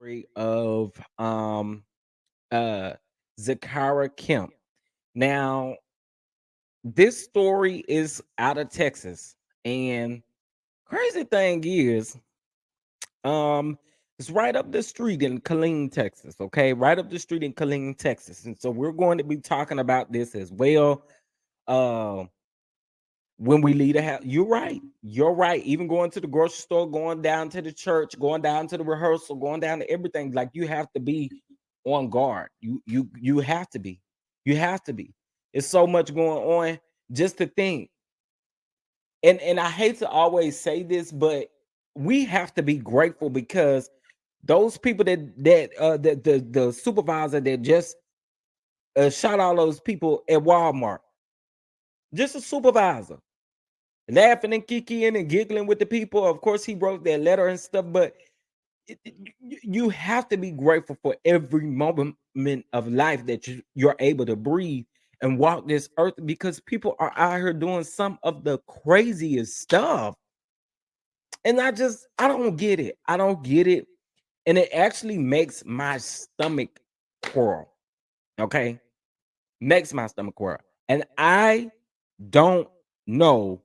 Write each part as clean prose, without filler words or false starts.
Story of uh Zakara Kemp. Now, this story is out of Texas, and crazy thing is, it's right up the street in Killeen, Texas. Okay, right up the street in Killeen, Texas, and so we're going to be talking about this as well. Um, when we leave the house, you're right. You're right. Even going to the grocery store, going down to the church, going down to the rehearsal, going down to everything. Like you have to be on guard. You have to be. You have to be. It's so much going on. Just to think, and I hate to always say this, but we have to be grateful because those people the supervisor that just shot all those people at Walmart, just a supervisor laughing and kicking and giggling with the people. Of course, he wrote that letter and stuff, but you have to be grateful for every moment of life that you're able to breathe and walk this earth because people are out here doing some of the craziest stuff. And I don't get it. I don't get it. And it actually makes my stomach curl. Okay. Makes my stomach curl. And I don't know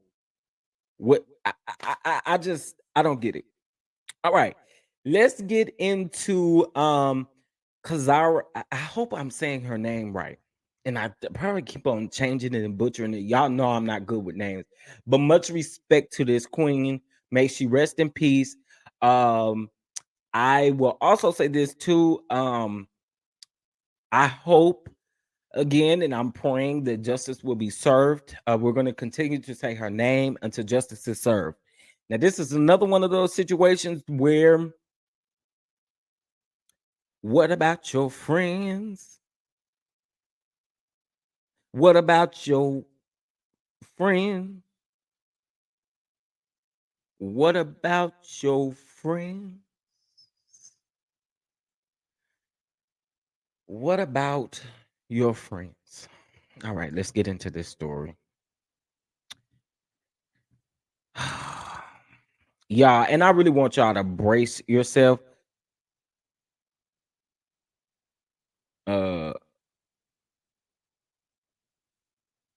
what I don't get it. All right. Let's get into Kazara. I hope I'm saying her name right. And probably keep on changing it and butchering it. Y'all know I'm not good with names. But much respect to this queen. May she rest in peace. Um, I will also say this too. I hope again, and I'm praying that justice will be served. We're going to continue to say her name until justice is served. Now, this is another one of those situations where what about your friends? What about your friend? What about your friend? What about your friends? All right, let's get into this story. Yeah, and I really want y'all to brace yourself. Uh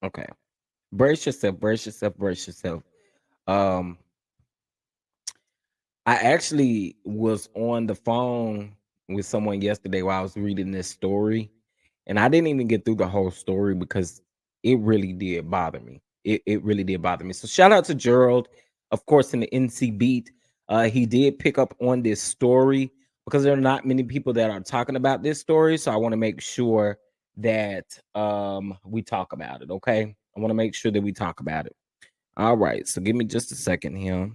okay. Brace yourself, brace yourself, brace yourself. Um I actually was on the phone with someone yesterday while I was reading this story, and I didn't even get through the whole story because it really did bother me. It really did bother me. So shout out to Gerald, of course, in the NC beat. He did pick up on this story because there are not many people that are talking about this story. So I want to make sure that we talk about it. Okay. I want to make sure that we talk about it. All right. So give me just a second here.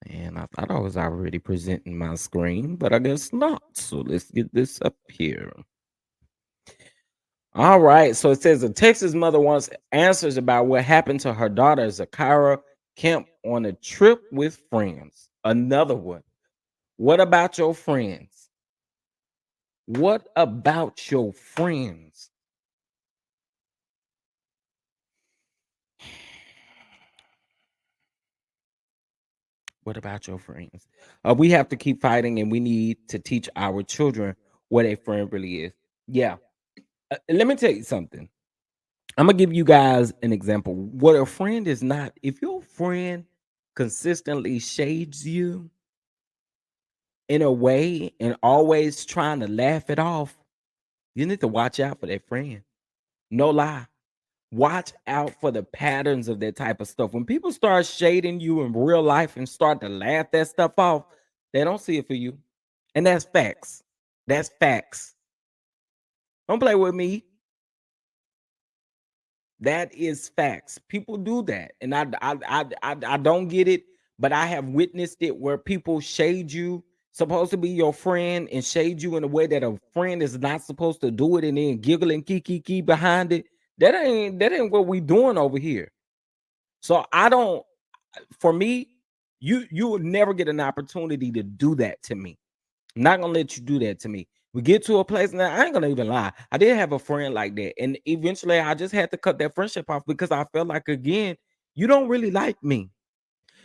And I thought I was already presenting my screen, but I guess not. So let's get this up here. All right. So it says a Texas mother wants answers about what happened to her daughter, Zkira Kemp, on a trip with friends. Another one. What about your friends? What about your friends? What about your friends? We have to keep fighting and we need to teach our children what a friend really is. Yeah. Let me tell you something. I'm gonna give you guys an example. What a friend is not, if your friend consistently shades you in a way and always trying to laugh it off, you need to watch out for that friend. No lie. Watch out for the patterns of that type of stuff. When people start shading you in real life and start to laugh that stuff off, they don't see it for you. And that's facts. That's facts. Don't play with me. That is facts. People do that, and I don't get it, but I have witnessed it where people shade you, supposed to be your friend, and shade you in a way that a friend is not supposed to do it, and then giggle and kiki behind it. That ain't what we doing over here. So I don't. For me, you will never get an opportunity to do that to me. I'm not gonna let you do that to me. We get to a place now. I ain't gonna even lie. I did have a friend like that, and eventually I just had to cut that friendship off because I felt like again, you don't really like me.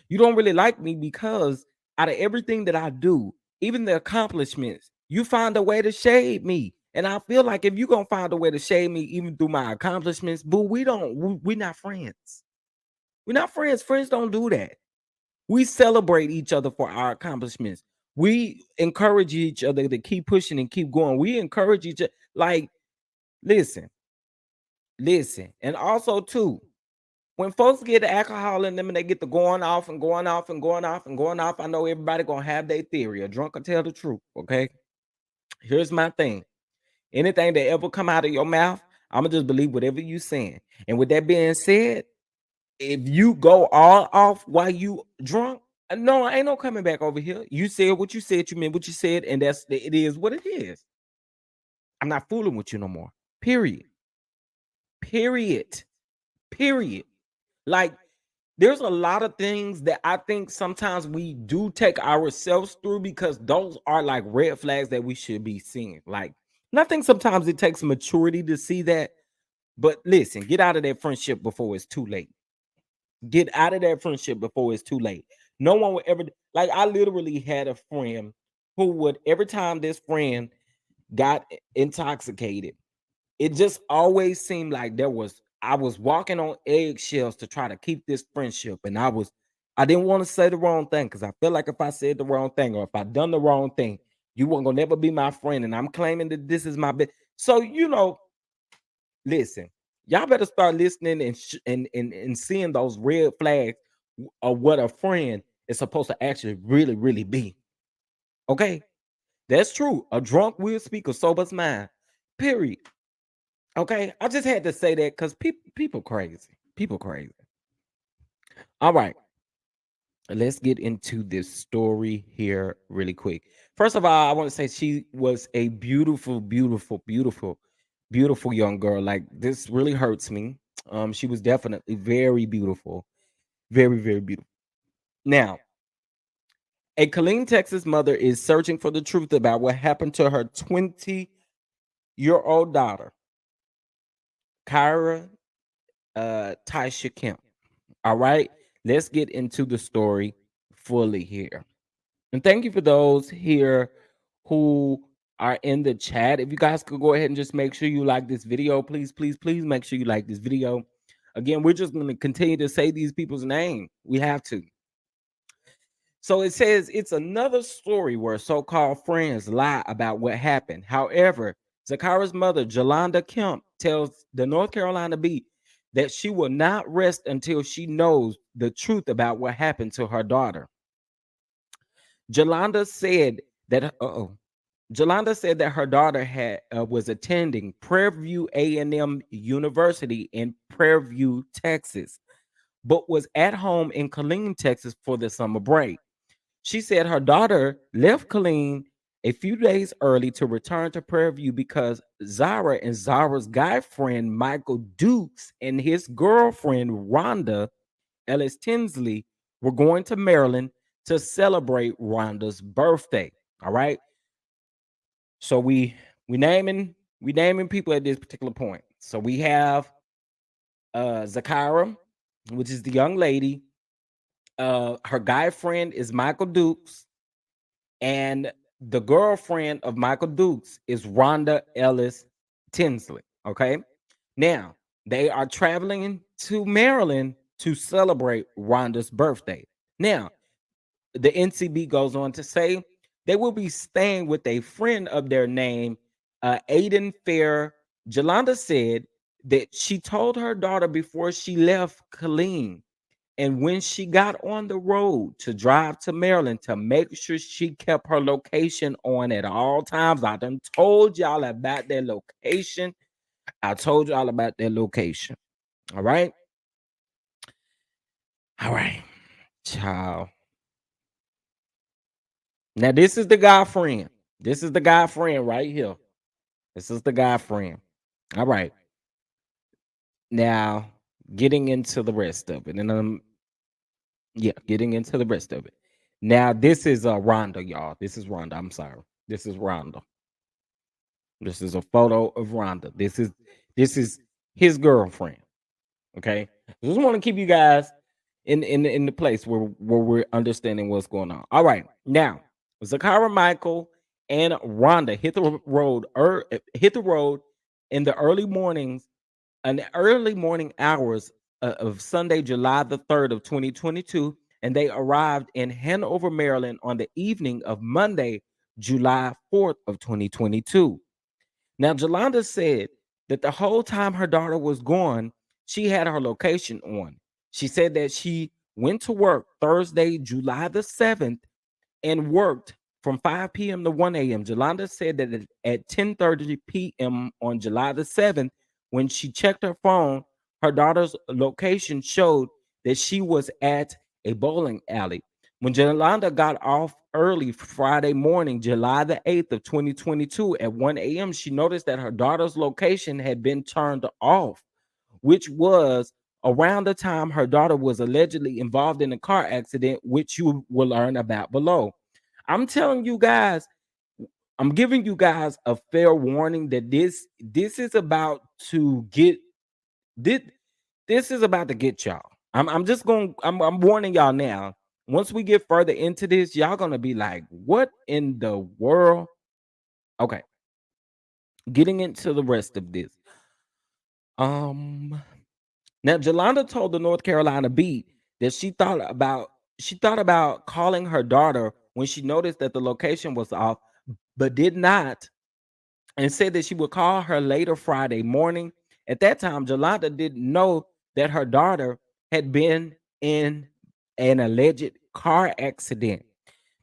You don't really like me because Out of everything that I do, even the accomplishments, you find a way to shade me. And I feel like if you're gonna find a way to shade me, even through my accomplishments, boo, we're not friends. We're not friends. Friends don't do that. We celebrate each other for our accomplishments. We encourage each other to keep pushing and keep going. We encourage each other. Like, listen, listen. And also, too, when folks get alcohol in them and they get to going off and going off and going off and going off, I know everybody gonna have their theory. A drunk will tell the truth. Okay. Here's my thing. Anything that ever come out of your mouth, I'ma just believe whatever you saying. And with that being said, if you go all off while you drunk, no, I ain't no coming back over here. You said what you said, you meant what you said, and it is what it is. I'm not fooling with you no more. Period. Period. Period. Like, there's a lot of things that I think sometimes we do take ourselves through because those are like red flags that we should be seeing. Like, and I think sometimes it takes maturity to see that. But listen, get out of that friendship before it's too late. Get out of that friendship before it's too late. No one would ever, like, I literally had a friend who would, every time this friend got intoxicated, it just always seemed like I was walking on eggshells to try to keep this friendship. And I didn't want to say the wrong thing because I feel like if I said the wrong thing or if I done the wrong thing, you weren't gonna never be my friend. And I'm claiming that this is my best. So, listen, y'all better start listening and seeing those red flags of what a friend is supposed to actually really, really be. Okay. That's true. A drunk will speak a sober's mind. Period. Okay, I just had to say that because people crazy. People crazy. All right, let's get into this story here really quick. First of all, I want to say she was a beautiful, beautiful, beautiful, beautiful young girl. Like, this really hurts me. She was definitely very beautiful, very, very beautiful. Now, a Killeen, Texas mother is searching for the truth about what happened to her 20-year-old daughter, Kyra Tisha Kemp. All right, let's get into the story fully here. And thank you for those here who are in the chat. If you guys could go ahead and just make sure you like this video, please, please, please make sure you like this video. Again, we're just going to continue to say these people's name. We have to. So it says it's another story where so-called friends lie about what happened. However, Zakara's mother, Jolanda Kemp, tells the North Carolina Beat that she will not rest until she knows the truth about what happened to her daughter. Jolanda said that Jolanda said that her daughter had was attending Prairie View A&M University in Prairie View, Texas, but was at home in Killeen, Texas for the summer break. She said her daughter left Killeen a few days early to return to Prairie View because Zara and Zara's guy friend Michael Dukes and his girlfriend Rhonda Ellis Tinsley were going to Maryland to celebrate Rhonda's birthday. All right. So we naming people at this particular point. So we have Zakara, which is the young lady. Her guy friend is Michael Dukes. And the girlfriend of Michael Dukes is Rhonda Ellis Tinsley. Okay. Now, they are traveling to Maryland to celebrate Rhonda's birthday. Now, the NCB goes on to say they will be staying with a friend of their name, Aiden Fair. Jolanda said that she told her daughter before she left Killeen and when she got on the road to drive to Maryland to make sure she kept her location on at all times. I done told y'all about their location. I told y'all about their location. All right. All right. Child. Now, this is the guy friend. This is the guy friend right here. This is the guy friend. All right. Now, getting into the rest of it. And yeah, getting into the rest of it. Now, this is Rhonda, y'all. This is Rhonda. I'm sorry. This is Rhonda. This is a photo of Rhonda. This is his girlfriend. Okay. I just want to keep you guys in the place where we're understanding what's going on. All right, now Zakara, Michael, and Rhonda hit the road in the early mornings, an early morning hours of Sunday, July the 3rd of 2022, and they arrived in Hanover, Maryland on the evening of Monday, July 4th of 2022. Now, Jolanda said that the whole time her daughter was gone, she had her location on. She said that she went to work Thursday, July the 7th, and worked from 5 p.m. to 1 a.m. Jolanda said that at 10:30 p.m. on July the 7th, when she checked her phone, her daughter's location showed that she was at a bowling alley. When Jolanda got off early Friday morning, July the 8th of 2022 at 1 a.m., she noticed that her daughter's location had been turned off, which was around the time her daughter was allegedly involved in a car accident, which you will learn about below. I'm telling you guys, I'm giving you guys a fair warning that this is about to get this this is about to get y'all. I'm just going I'm warning y'all now. Once we get further into this, y'all gonna be like, what in the world? Okay, getting into the rest of this. Um Now, Jolanda told the North Carolina Beat that she thought about calling her daughter when she noticed that the location was off, but did not, and said that she would call her later Friday morning. At that time, Jolanda didn't know that her daughter had been in an alleged car accident.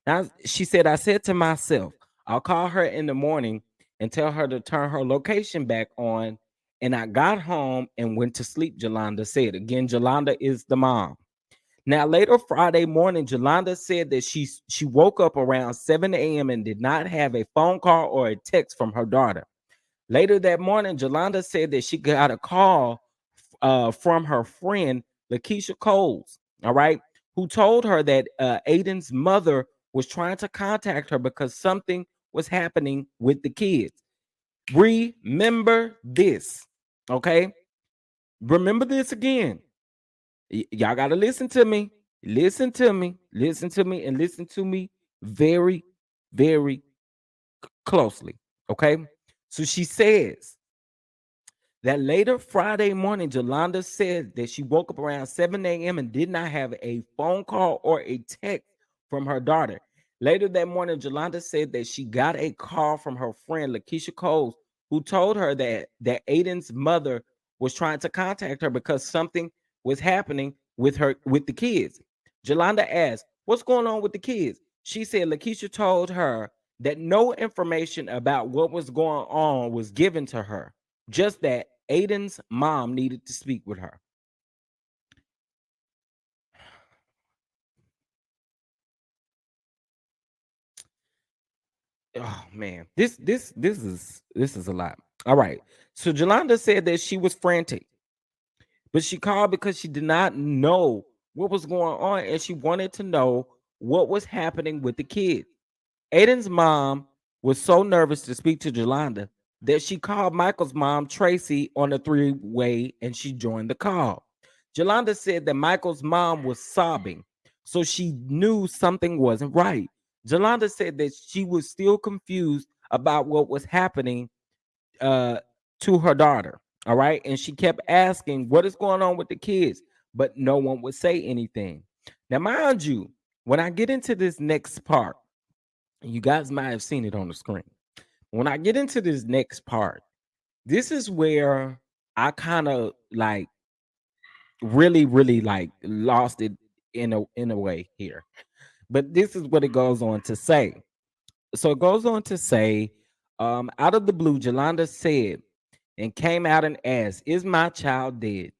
Now, she said, I said to myself, I'll call her in the morning and tell her to turn her location back on. And I got home and went to sleep, Jolanda said. Again, Jolanda is the mom. Now, later Friday morning, Jolanda said that she woke up around 7 a.m. and did not have a phone call or a text from her daughter. Later that morning, Jolanda said that she got a call from her friend, Lakeisha Coles, all right, who told her that Aiden's mother was trying to contact her because something was happening with the kids. Remember this, okay? Remember this again. Y'all got to listen to me. Listen to me. Listen to me and listen to me very, very closely, okay? So she says that later Friday morning, Jolanda said that she woke up around 7 a.m. and did not have a phone call or a text from her daughter. Later that morning, Jolanda said that she got a call from her friend Lakeisha Coles, who told her that Aiden's mother was trying to contact her because something was happening with the kids. Jolanda asked, "What's going on with the kids?" She said Lakeisha told her that no information about what was going on was given to her, just that Aiden's mom needed to speak with her. Oh man, this is a lot. All right. So Jolanda said that she was frantic, but she called because she did not know what was going on and she wanted to know what was happening with the kids. Aiden's mom was so nervous to speak to Jolanda that she called Michael's mom, Tracy, on a three-way and she joined the call. Jolanda said that Michael's mom was sobbing, so she knew something wasn't right. Jolanda said that she was still confused about what was happening uh, to her daughter. All right. And she kept asking, what is going on with the kids? But no one would say anything. Now, mind you, when I get into this next part, you guys might have seen it on the screen. When I get into this next part, this is where I kind of like really, really like lost it in a way here. But this is what it goes on to say. So it goes on to say, out of the blue, Jolanda said and came out and asked, "Is my child dead?"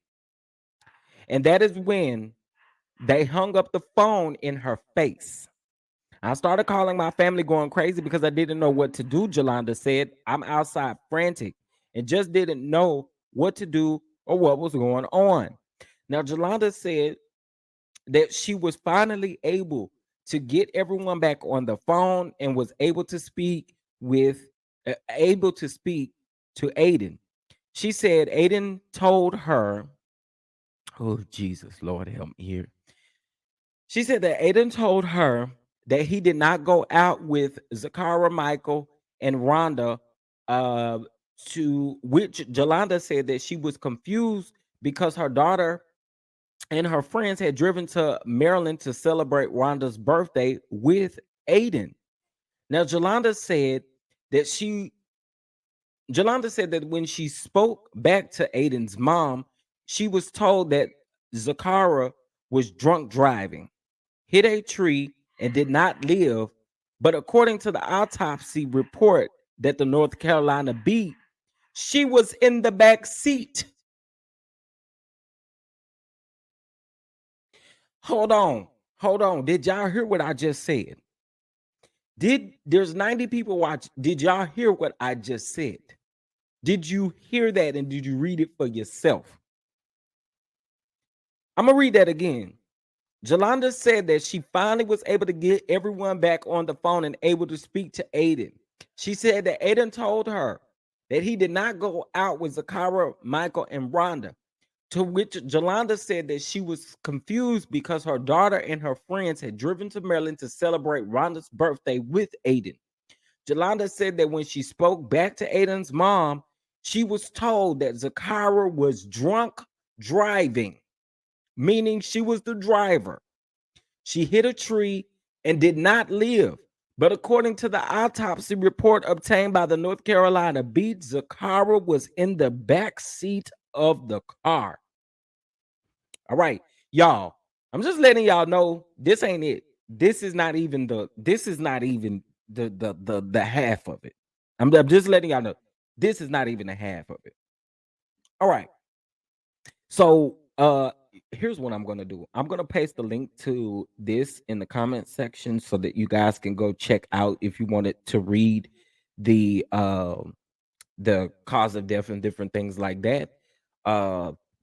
And that is when they hung up the phone in her face. I started calling my family going crazy because I didn't know what to do. Jolanda said, I'm outside frantic and just didn't know what to do or what was going on. Now, Jolanda said that she was finally able to get everyone back on the phone and was able to speak to Aiden. She said Aiden told her, oh, Jesus, Lord, help me here. She said that Aiden told her that he did not go out with Zakara, Michael, and Rhonda, uh, to which Jolanda said that she was confused because her daughter and her friends had driven to Maryland to celebrate Rhonda's birthday with Aiden. Now, that she Jolanda said that when she spoke back to Aiden's mom, she was told that Zakara was drunk driving, hit a tree, and did not live. But according to the autopsy report that the North Carolina beat, she was in the back seat. Hold on. Hold on. Did y'all hear what I just said? There's 90 people watch? Did y'all hear what I just said? Did you hear that and did you read it for yourself? I'm gonna read that again. Jolanda said that she finally was able to get everyone back on the phone and able to speak to Aiden. She said that Aiden told her that he did not go out with Zakara, Michael, and Rhonda. To which Jolanda said that she was confused because her daughter and her friends had driven to Maryland to celebrate Rhonda's birthday with Aiden. Jolanda said that when she spoke back to Aiden's mom, she was told that Zakara was drunk driving, meaning she was the driver. She hit a tree and did not live. But according to the autopsy report obtained by the North Carolina Beat, Zakara was in the back seat of the car. All right, y'all. I'm just letting y'all know this ain't it. This is not even the half of it. I'm just letting y'all know this is not even the half of it. All right. So here's what I'm gonna do. I'm gonna paste the link to this in the comment section so that you guys can go check out if you wanted to read the cause of death and different things like that.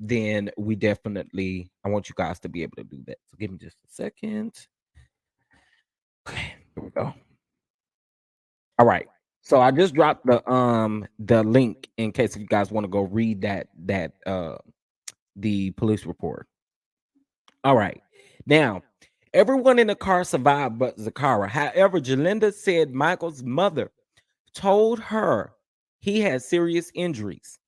Then we definitely I want you guys to be able to do that. So give me just a second. Okay, here we go. All right. So I just dropped the link in case if you guys want to go read that the police report. All right. Now, everyone in the car survived but Zakara. However, Jalinda said Michael's mother told her he had serious injuries.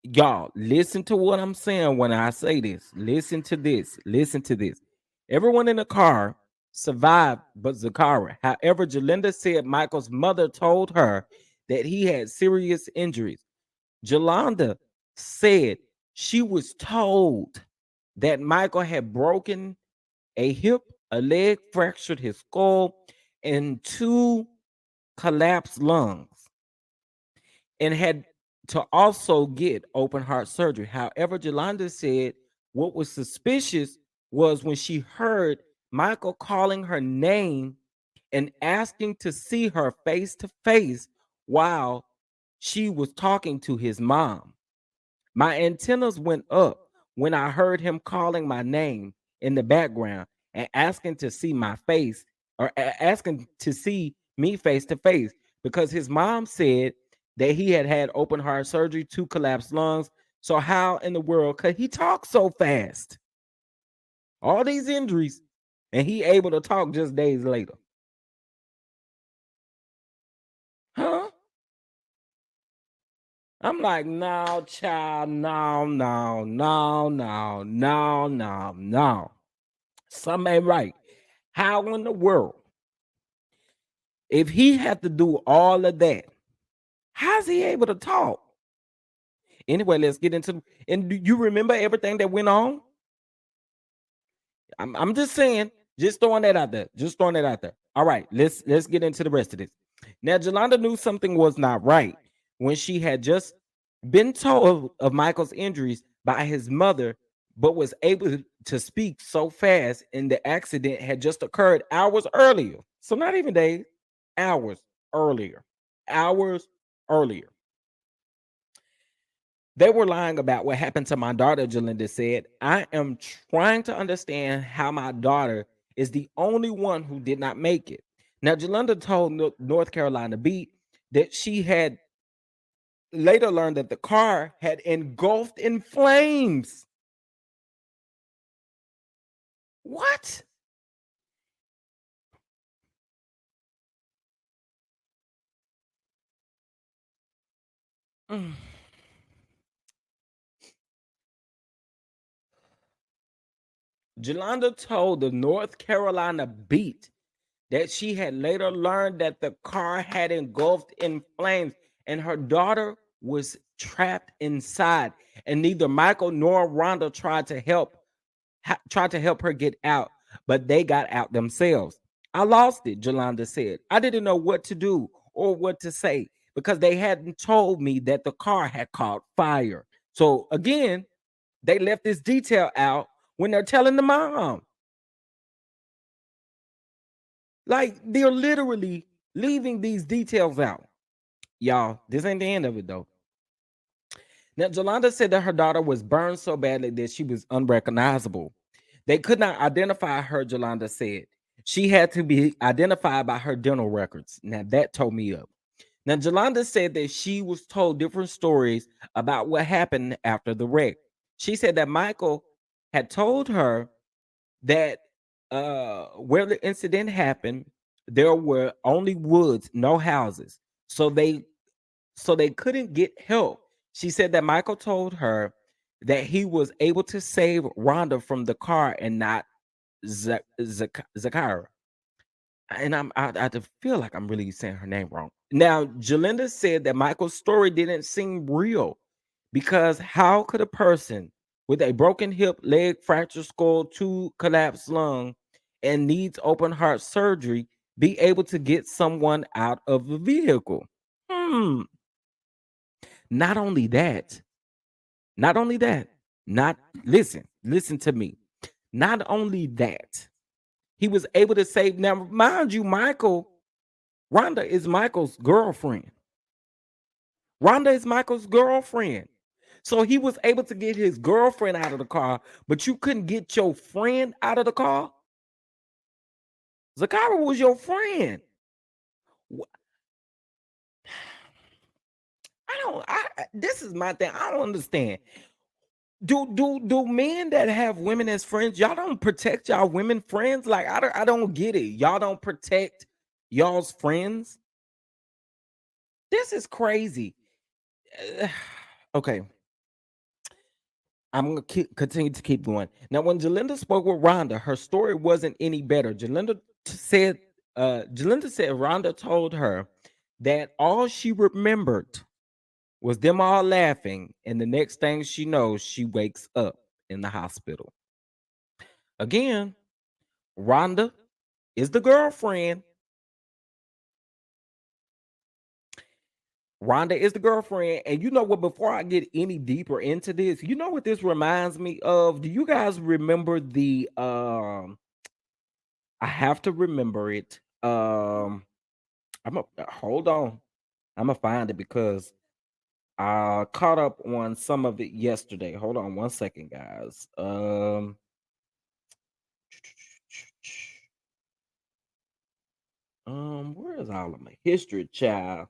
Y'all, listen to what I'm saying when I say this. Listen to this. Listen to this. Everyone in the car survived but Zakara. However, Jalinda said Michael's mother told her that he had serious injuries. Jolanda said she was told that Michael had broken a hip, a leg, fractured his skull, and two collapsed lungs, and had to also get open heart surgery. However, Jolanda said what was suspicious was when she heard Michael calling her name and asking to see her face to face while she was talking to his mom. My antennas went up when I heard him calling my name in the background and asking to see my face or asking to see me face to face because his mom said that he had had open heart surgery, two collapsed lungs. So how in the world could he talk so fast? All these injuries, and he able to talk just days later. Huh? I'm like, no, child, no, no, no, no, no, no, no. Something ain't right. How in the world, if he had to do all of that, how's he able to talk? Anyway, let's get into. And do you remember everything that went on? I'm just saying, just throwing that out there. Just throwing that out there. All right, let's get into the rest of this. Now, Jolanda knew something was not right when she had just been told of Michael's injuries by his mother, but was able to speak so fast, and the accident had just occurred hours earlier. So not even days, hours earlier. Hours earlier. They were lying about what happened to my daughter, Jalinda said. I am trying to understand how my daughter is the only one who did not make it. Now, Jalinda told North Carolina Beat that she had later learned that the car had engulfed in flames. What? Mm. Jolanda told the North Carolina Beat that she had later learned that the car had engulfed in flames and her daughter was trapped inside, and neither Michael nor Rhonda tried to help her get out, but they got out themselves. I lost it, Jolanda said. I didn't know what to do or what to say because they hadn't told me that the car had caught fire. So again, they left this detail out when they're telling the mom. Like they're literally leaving these details out. Y'all, this ain't the end of it though. Now, Jolanda said that her daughter was burned so badly that she was unrecognizable. They could not identify her, Jolanda said. She had to be identified by her dental records. Now, that told me up. Now, Jolanda said that she was told different stories about what happened after the wreck. She said that Michael had told her that where the incident happened, there were only woods, no houses. So they couldn't get help. She said that Michael told her that he was able to save Rhonda from the car and not Zakara. And I feel like I'm really saying her name wrong. Now, Jalinda said that Michael's story didn't seem real because how could a person with a broken hip, leg, fractured skull, two collapsed lung, and needs open heart surgery be able to get someone out of the vehicle? Hmm. Not only that, not only that, not listen to me. Not only that, he was able to save. Now, mind you, Rhonda is Michael's girlfriend. Rhonda is Michael's girlfriend. So he was able to get his girlfriend out of the car, but you couldn't get your friend out of the car. Zakara was your friend. Wh- This is my thing. I don't understand. Do men that have women as friends, y'all don't protect y'all women friends? Like I don't get it. Y'all don't protect y'all's friends. This is crazy. Okay, I'm gonna continue to keep going. Now, when Jalinda spoke with Rhonda, her story wasn't any better. Jalinda said Rhonda told her that all she remembered was them all laughing, and the next thing she knows, she wakes up in the hospital. Again, Rhonda is the girlfriend. Rhonda is the girlfriend. And you know what? Before I get any deeper into this, you know what this reminds me of? Do you guys remember the I have to remember it. Hold on. I'm gonna find it because I caught up on some of it yesterday. Hold on one second, guys. Where is all of my history, child?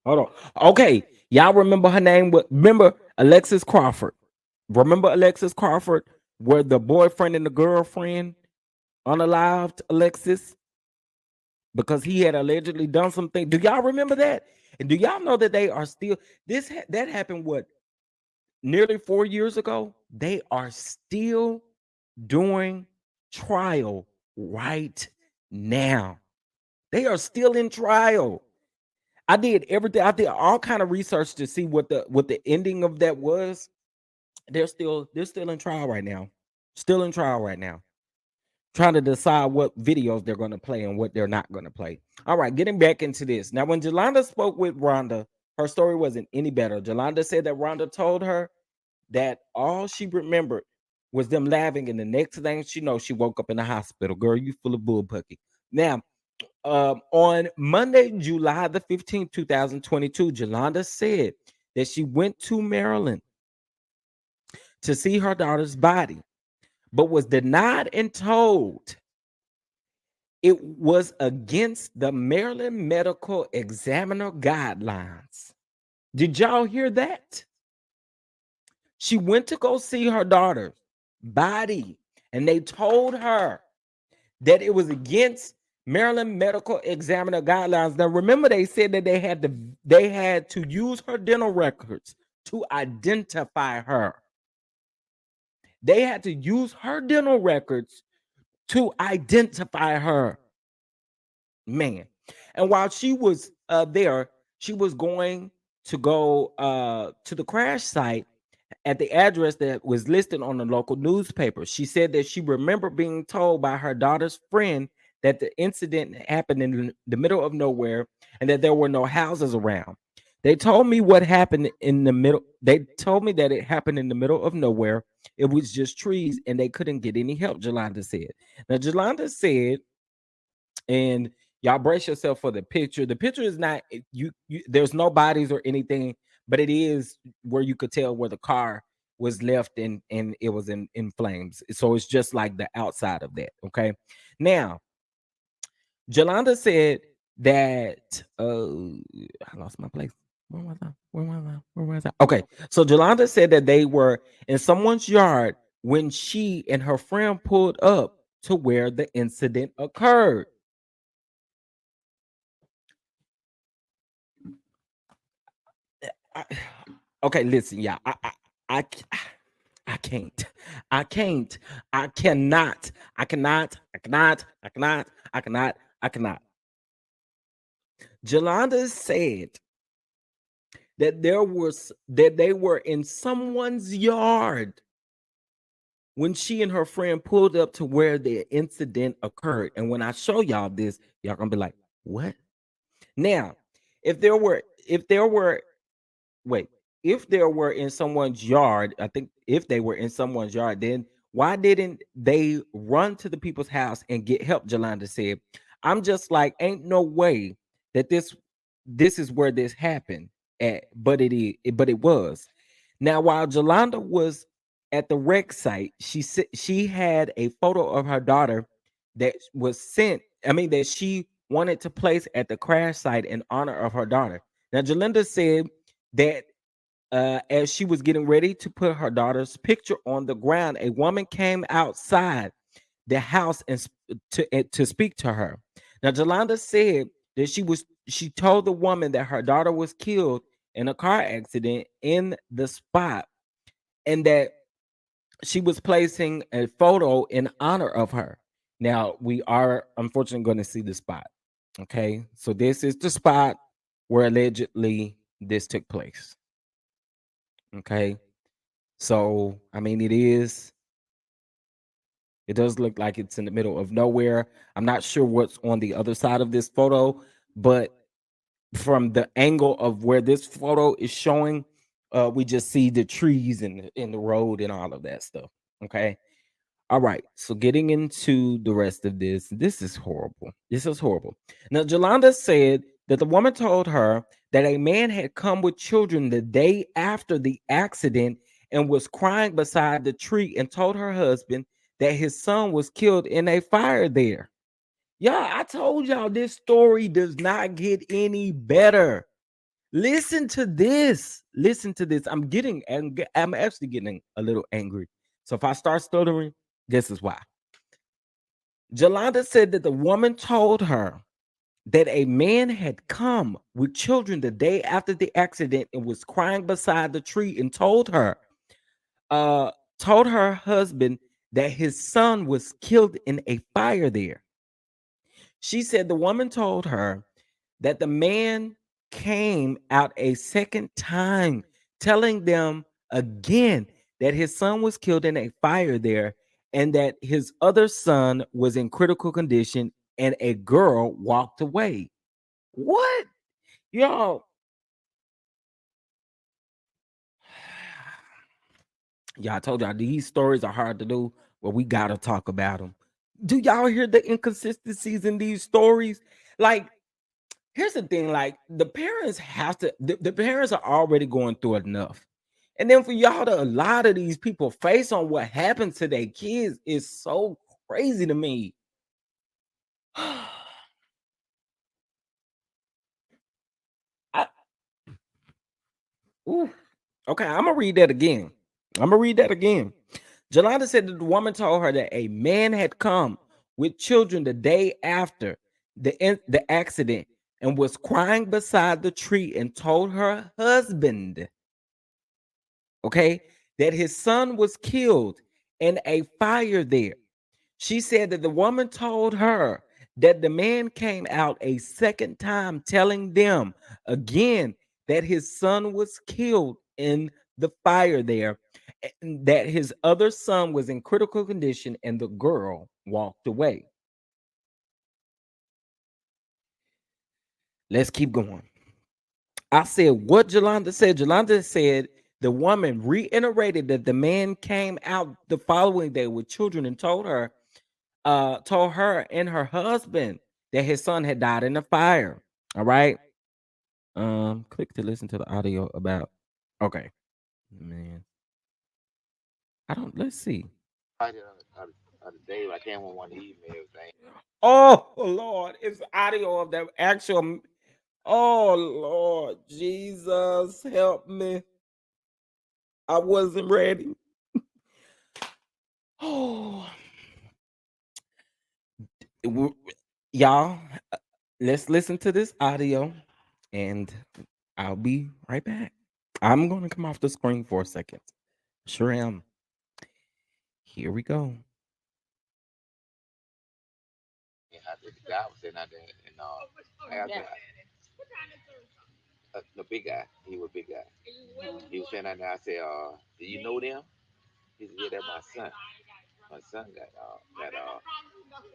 Hold on. Okay, y'all remember her name? Remember Alexis Crawford? Remember Alexis Crawford, where the boyfriend and the girlfriend unalived Alexis because he had allegedly done something. Do y'all remember that? And do y'all know that they are still that happened what nearly 4 years ago? They are still doing trial right now. They are still in trial. I did everything. I did all kind of research to see what the ending of that was. They're still in trial right now. Still in trial right now. Trying to decide what videos they're going to play and what they're not going to play. All right, getting back into this. Now, when Jolanda spoke with Rhonda, her story wasn't any better. Jolanda said that Rhonda told her that all she remembered was them laughing, and the next thing she knows, she woke up in the hospital. Girl, you full of bullpucky. Now, on Monday, July the 15th, 2022, Jolanda said that she went to Maryland to see her daughter's body, but was denied and told it was against the Maryland Medical Examiner guidelines. Did y'all hear that? She went to go see her daughter. body. And they told her that it was against Maryland Medical Examiner guidelines. Now, remember, they said that they had to use her dental records to identify her. They had to use her dental records to identify her. Man. And while she was there, she was going to go to the crash site at the address that was listed on the local newspaper. She said that she remembered being told by her daughter's friend that the incident happened in the middle of nowhere and that there were no houses around. They told me what happened in the middle. They told me that it happened in the middle of nowhere. It was just trees and they couldn't get any help, Jolanda said. Now, Jolanda said, and y'all brace yourself for the picture. The picture is not you there's no bodies or anything, but it is where you could tell where the car was left and it was in flames. So it's just like the outside of that. Okay. Now, Jolanda said that I lost my place. Where was I? Where was I? Where was I? Okay. So Jolanda said that they were in someone's yard when she and her friend pulled up to where the incident occurred. I, okay, listen, yeah, I, I can't, I can't, I cannot, I cannot, I cannot, I cannot, I cannot, I cannot. Jolanda said that they were in someone's yard when she and her friend pulled up to where the incident occurred. And when I show y'all this, y'all gonna be like, "What?" Now, if there were wait, if there were in someone's yard, I think if they were in someone's yard, then why didn't they run to the people's house and get help? Jolanda said. I'm just like, ain't no way that this is where this happened at, but but it was. Now, while Jolanda was at the wreck site, she said she had a photo of her daughter that was sent. I mean, that she wanted to place at the crash site in honor of her daughter. Now, Jolanda said that as she was getting ready to put her daughter's picture on the ground, a woman came outside the house and to speak to her. Now, Jolanda said that she told the woman that her daughter was killed in a car accident in the spot, and that she was placing a photo in honor of her. Now, we are unfortunately going to see the spot. Okay, so this is the spot where allegedly this took place. Okay, so I mean, it does look like it's in the middle of nowhere. I'm not sure what's on the other side of this photo, but from the angle of where this photo is showing, we just see the trees and in the road and all of that stuff. Okay. All right. So getting into the rest of this is horrible. This is horrible. Now, Jolanda said that the woman told her that a man had come with children the day after the accident and was crying beside the tree and told her husband that his son was killed in a fire there. Yeah, I told y'all this story does not get any better. Listen to this. Listen to this. I'm actually getting a little angry. So if I start stuttering, this is why. Jolanda said that the woman told her that a man had come with children the day after the accident and was crying beside the tree and uh told her husband that his son was killed in a fire there. She said the woman told her that the man came out a second time, telling them again that his son was killed in a fire there and that his other son was in critical condition and a girl walked away. What? Y'all, I told y'all these stories are hard to do, but we got to talk about them. Do y'all hear the inconsistencies in these stories? Like, here's the thing, like the parents have to the parents are already going through enough. And then for y'all to a lot of these people face on what happened to their kids is so crazy to me. I, ooh, okay, I'm gonna read that again. I'm gonna read that again. Jolanda said that the woman told her that a man had come with children the day after the accident and was crying beside the tree and told her husband, okay, that his son was killed in a fire there. She said that the woman told her that the man came out a second time telling them again that his son was killed in the fire there, and that his other son was in critical condition, and the girl walked away. Let's keep going. I said what Jolanda said. Jolanda said the woman reiterated that the man came out the following day with children and told her and her husband that his son had died in the fire. All right. Click to listen to the audio about. Okay, man. I don't. Let's see. Day, I came on one email thing. Oh Lord, it's audio of the actual. Oh Lord, Jesus, help me! I wasn't ready. Oh, w- y'all, let's listen to this audio, and I'll be right back. I'm going to come off the screen for a second. Sure am. Here we go. And I think the guy was sitting out there, and I got the big guy. He was a big guy. He was sitting out there. I said, "Do you know them?" He said, "Yeah, that's my son. My son got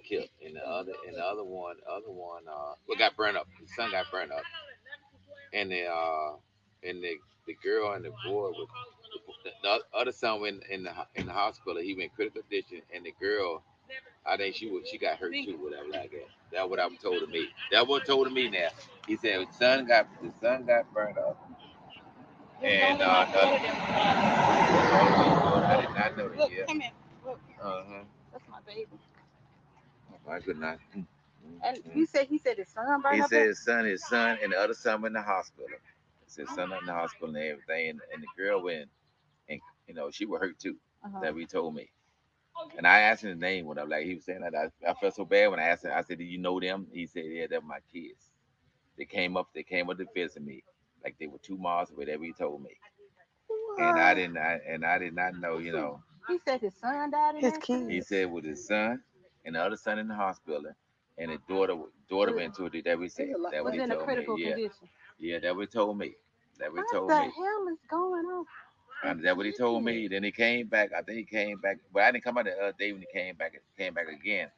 killed, and well, got burned up. His son got burned up, and the girl and the boy was the other son went in the hospital. He went critical condition, and the girl, I think she got hurt too, whatever like that. That's what I was told to me. That was told to me now. He said his son got burned up, and told me, I did not know that. Look, yeah. Come here. Look. Uh-huh. That's my baby. Oh my goodness. And he said his son burned up. He said his son, and the other son went in the hospital. He said son in the hospital and everything, and the girl went, and she was hurt too. That he told me. And I asked him his name when I like he was saying that I felt so bad when I asked him. I said, "Do you know them?" He said, "Yeah, they're my kids. They came up to visit me, like they were 2 miles away." That he told me, and I did not know. He said his son died in his kids. He said with his son and the other son in the hospital, and his daughter went to it. That we said that was in a critical condition. Yeah, that what he told me. That what he told me. What the hell is going on? And that what he told me. Then he came back. I think he came back, but I didn't come out the other day when he came back. Came back again.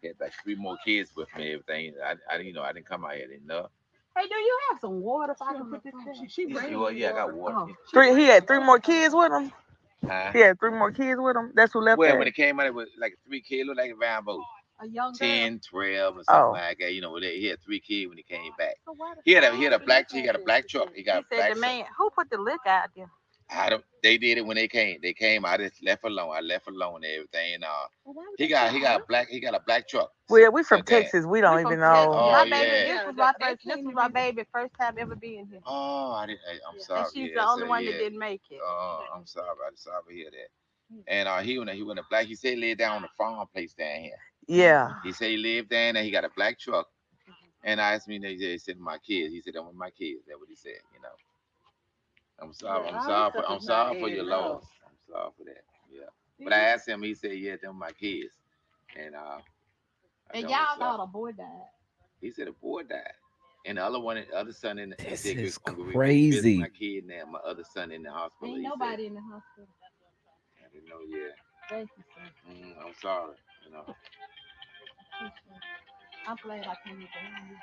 He had like 3 more kids with me. Everything. I didn't come out here. Didn't know. Hey, do you have some water so I can put this in? Well, yeah, I got water. Oh. Three. He had 3 more kids with him. Huh? He had 3 more kids with him. That's who left Well, there. when it came out, it was like 3 kids, looked like around about a young 10, girl. 12, or something Oh, like that. He had 3 kids when he came back. So he had a black truck. He got a black truck. Man, who put the liquor out there? I don't. They did it when they came. They came. I just left alone. I left alone and everything. He got a black truck. well, we from Sedan. Texas. We don't even know. Oh My yeah. baby, this was my baby first time ever being here. Oh, I'm sorry. And she's the only one that didn't make it. Oh, I'm sorry. I'm sorry to hear that. And he went a black. He said he lived down on the farm place down here. Yeah. He said he lived down there. He got a black truck. And I asked me, they said my kids. He said that were my kids. That's what he said. I'm sorry. I'm sorry for your loss. I'm sorry for that. Yeah. But I asked him. He said, yeah, them my kids. And and y'all thought a boy died. He said a boy died. And the other one, the other son he This said, is I'm gonna visit my crazy. kid now. My other son in the hospital. Ain't nobody in the hospital. I didn't know. Yeah. Thank you, sir. I'm sorry. You know. I'm glad I came with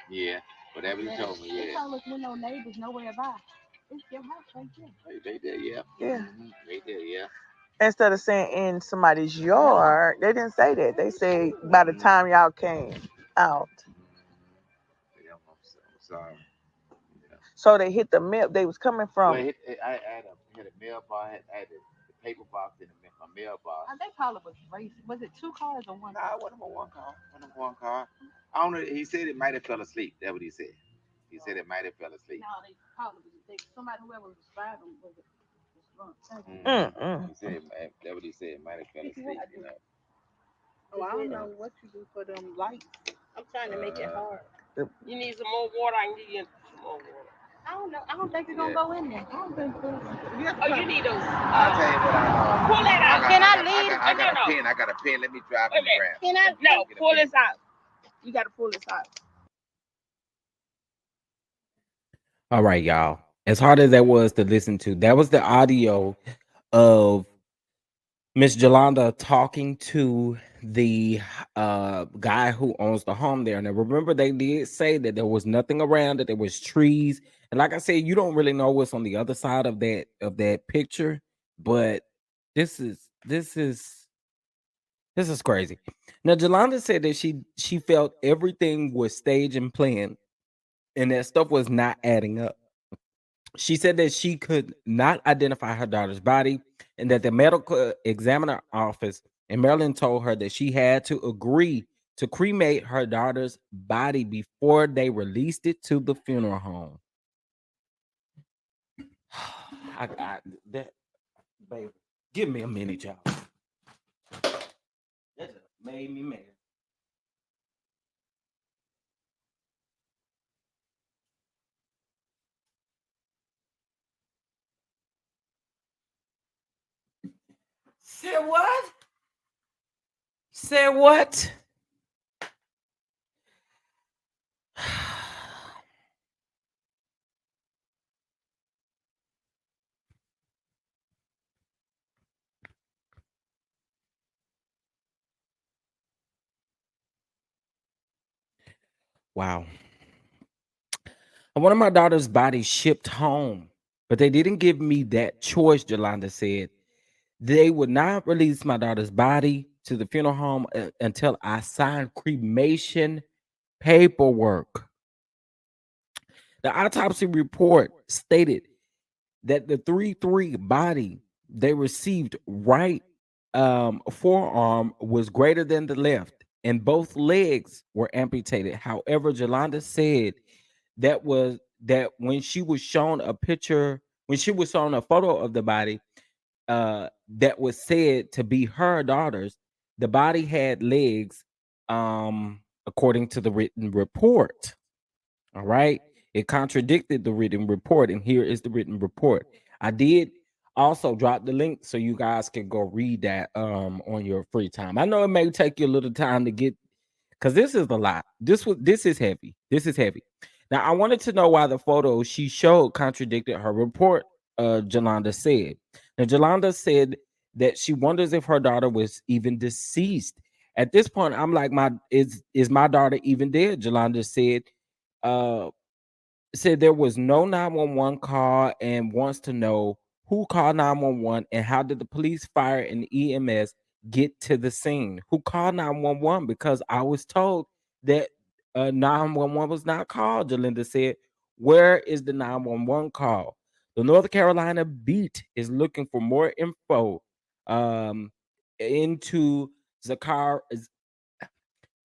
you. Yeah, whatever you told me. Yeah. They told us we no neighbors nowhere by. It's your house right there. They did, yeah. Yeah. They did, yeah. Instead of saying in somebody's yard, they didn't say that. They said by the time y'all came out. Yeah, I'm sorry. Yeah. So they hit the map they was coming Well, from. I had a mailbox. I had the paper box in my mailbox. They call it was race. Was it 2 cars or one? Nah, it wasn't but one car. Wasn't but one car. I don't know. He said it might have fell asleep. That's what he said. He said it might have fell asleep. No, they called it. Somebody whoever was driving was it Mm-mm. He said, man, that what he said. Might have fell asleep, you know. Oh, I don't know what you do for them lights. I'm trying to make it hard. You need some more water. I can give you some more water. I don't know. I don't think it's gonna go in there. I don't think so. Oh, you need those. I'll tell you what I know. Pull that out. Can I leave? I got a pen. I got a pen. Let me drive on the ground. Can I? No, pull this out. You got to pull this out. All right, y'all. As hard as that was to listen to, that was the audio of Miss Jolanda talking to the guy who owns the home there. Now remember, they did say that there was nothing around, that there was trees. And like I said, you don't really know what's on the other side of that picture, but this is this is this is crazy. Now Jolanda said that she felt everything was staged and planned and that stuff was not adding up. She said that she could not identify her daughter's body and that the medical examiner office in Maryland told her that she had to agree to cremate her daughter's body before they released it to the funeral home. I got that, baby. Give me a minute, y'all. That just made me mad. Say what? Say what? Wow. I wanted my daughter's body shipped home, but they didn't give me that choice, Jolanda said. They would not release my daughter's body to the funeral home until I signed cremation paperwork. The autopsy report stated that the 3-3 body they received right forearm was greater than the left, and both legs were amputated. However, Jolanda said that when she was shown a picture, when she was shown a photo of the body, that was said to be her daughter's, the body had legs, according to the written report. All right. It contradicted the written report, and here is the written report. I did also drop the link so you guys can go read that on your free time. I know it may take you a little time to get, because this is a lot. This is heavy. This is heavy. Now I wanted to know why the photo she showed contradicted her report. Jolanda said. Now Jolanda said that she wonders if her daughter was even deceased. At this point, I'm like, my is my daughter even dead? Jolanda uh said there was no 911 call and wants to know who called 911 and how did the police, fire, and EMS get to the scene? Who called 911? Because I was told that 911 was not called. Jalinda said, where is the 911 call? The North Carolina Beat is looking for more info um, into Zakar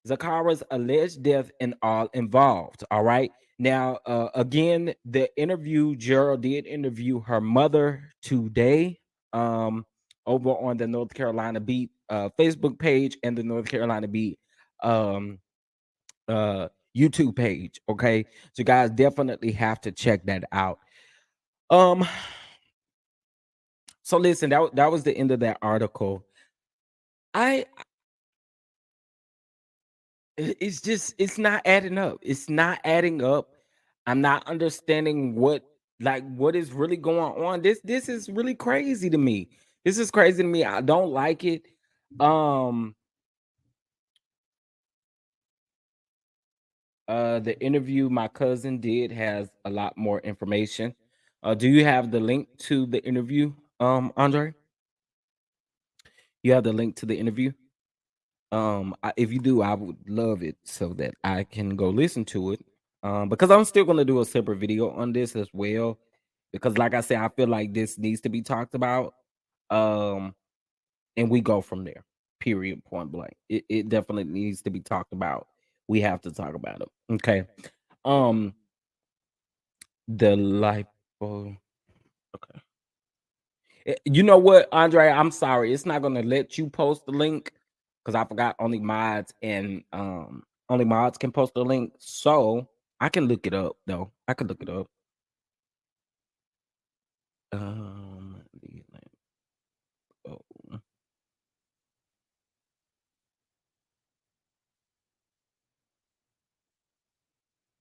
Zakara's alleged death and all involved. All right. Now, again, the interview, Gerald did interview her mother today, um, over on the North Carolina Beat Facebook page and the North Carolina Beat um, YouTube page. Okay. So, you guys definitely have to check that out. Um, so listen, that was the end of that article. I it's just it's not adding up. It's not adding up. I'm not understanding what is really going on. This is really crazy to me. This is crazy to me. I don't like it. Um the interview my cousin did has a lot more information. Do you have the link to the interview, Andre? You have the link to the interview? If you do, I would love it so that I can go listen to it. Because I'm still gonna do a separate video on this as well. Because, like I said, I feel like this needs to be talked about. Um, and we go from there. Period. Point blank. It definitely needs to be talked about. We have to talk about it. Okay. Um, the lipo. Okay. You know what, Andre? I'm sorry. It's not gonna let you post the link because I forgot only mods can post the link. So I can look it up though. I can look it up. The link. Oh,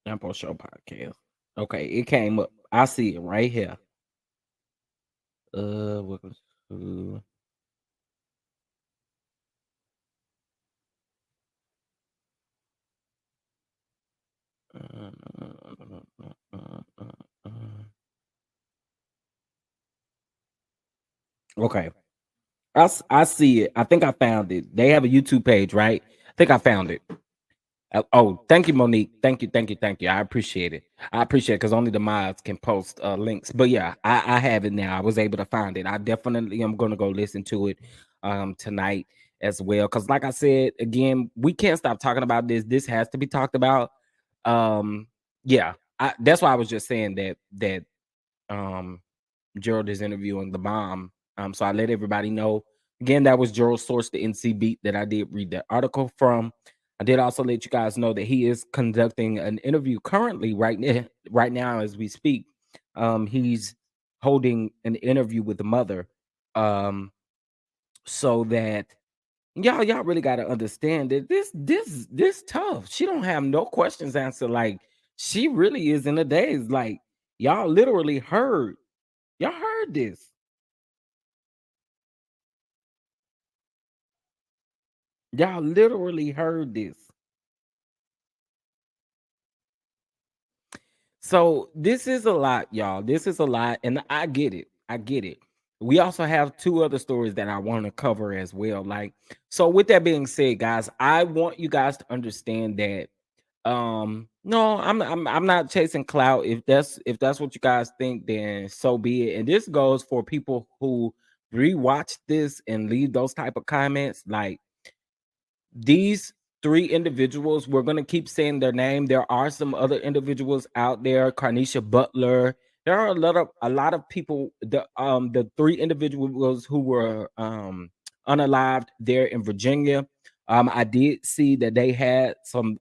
Ample Show podcast. Okay, it came up. I see it right here. Welcome to okay. I see it. I think I found it. They have a YouTube page, right? I think I found it. Oh, thank you, Monique. Thank you. I appreciate it. I appreciate it because only the mods can post links. But yeah, I have it now. I was able to find it. I definitely am gonna go listen to it tonight as well. Because like I said, again, we can't stop talking about this. This has to be talked about. Um, yeah, that's why I was just saying that um Gerald is interviewing the bomb. So I let everybody know. Again, that was Gerald's source, the NC Beat, that I did read that article from. I did also let you guys know that he is conducting an interview currently right now as we speak. He's holding an interview with the mother. Um, so that y'all really got to understand that this tough. She don't have no questions answered. Like she really is in a daze. Like y'all literally heard. Y'all heard this. Y'all literally heard this. So this is a lot, y'all. This is a lot, and I get it. I get it. We also have two other stories that I want to cover as well. Like, so with that being said, guys, I want you guys to understand that no, I'm not chasing clout. If that's what you guys think, then so be it. And this goes for people who rewatch this and leave those type of comments. Like these three individuals, we're going to keep saying their name. There are some other individuals out there, Carnisha Butler. There are a lot of people. The three individuals who were unalived there in Virginia. I did see that they had some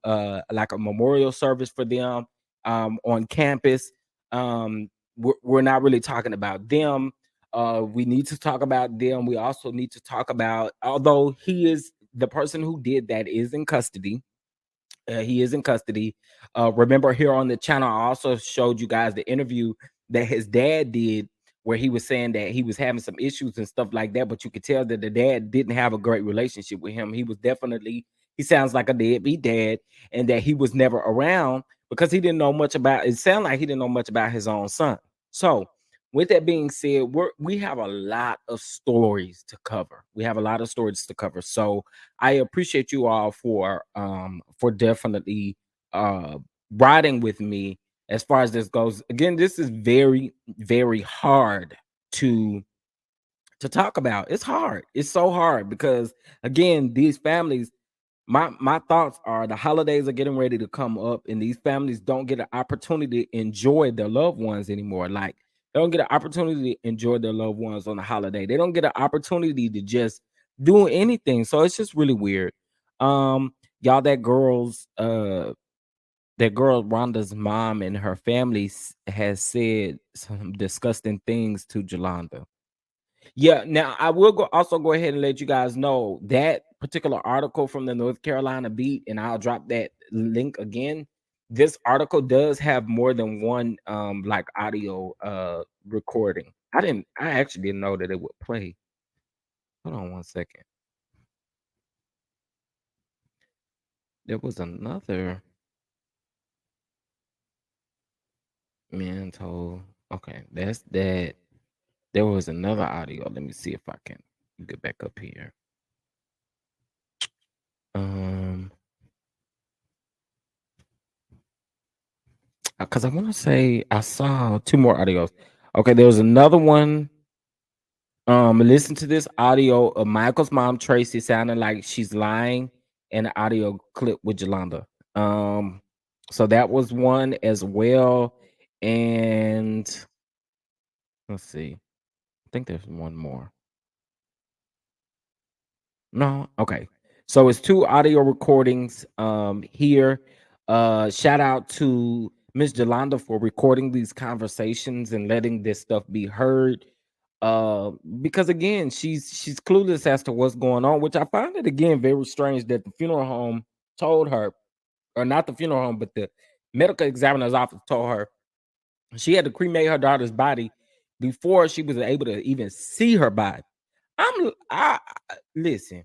like a memorial service for them on campus. We're not really talking about them. We need to talk about them. We also need to talk about, although the person who did that is in custody. He is in custody. Remember, here on the channel, I also showed you guys the interview that his dad did, where he was saying that he was having some issues and stuff like that. But you could tell that the dad didn't have a great relationship with him. He sounds like a deadbeat dad, and that he was never around because he didn't know much about. It sounded like he didn't know much about his own son. So, with that being said, we have a lot of stories to cover. We have a lot of stories to cover. So I appreciate you all for definitely riding with me as far as this goes. Again, this is very, very hard to talk about. It's hard. It's so hard because again, these families, my thoughts are the holidays are getting ready to come up, and these families don't get an opportunity to enjoy their loved ones anymore. Like they don't get an opportunity to enjoy their loved ones on the holiday. They don't get an opportunity to just do anything. So it's just really weird. Y'all, that girl Rhonda's mom and her family has said some disgusting things to Jolanda. Yeah, now I will also go ahead and let you guys know that particular article from the North Carolina Beat, and I'll drop that link again. This article does have more than one like audio recording. I actually didn't know that it would play. Hold on one second. There was another man told. Okay, that's that. There was another audio. Let me see if I can get back up here. Um because I want to say I saw two more audios. Okay, there was another one. Listen to this audio of Michael's mom Tracy sounding like she's lying, and an audio clip with Jolanda. Um, so that was one as well. And let's see. think there's one more. No, okay. So it's two audio recordings here. Shout out to Miss Jolanda for recording these conversations and letting this stuff be heard. Because again, she's clueless as to what's going on, which I find it again very strange that the funeral home told her, or not the funeral home, but the medical examiner's office told her she had to cremate her daughter's body before she was able to even see her body. I listen.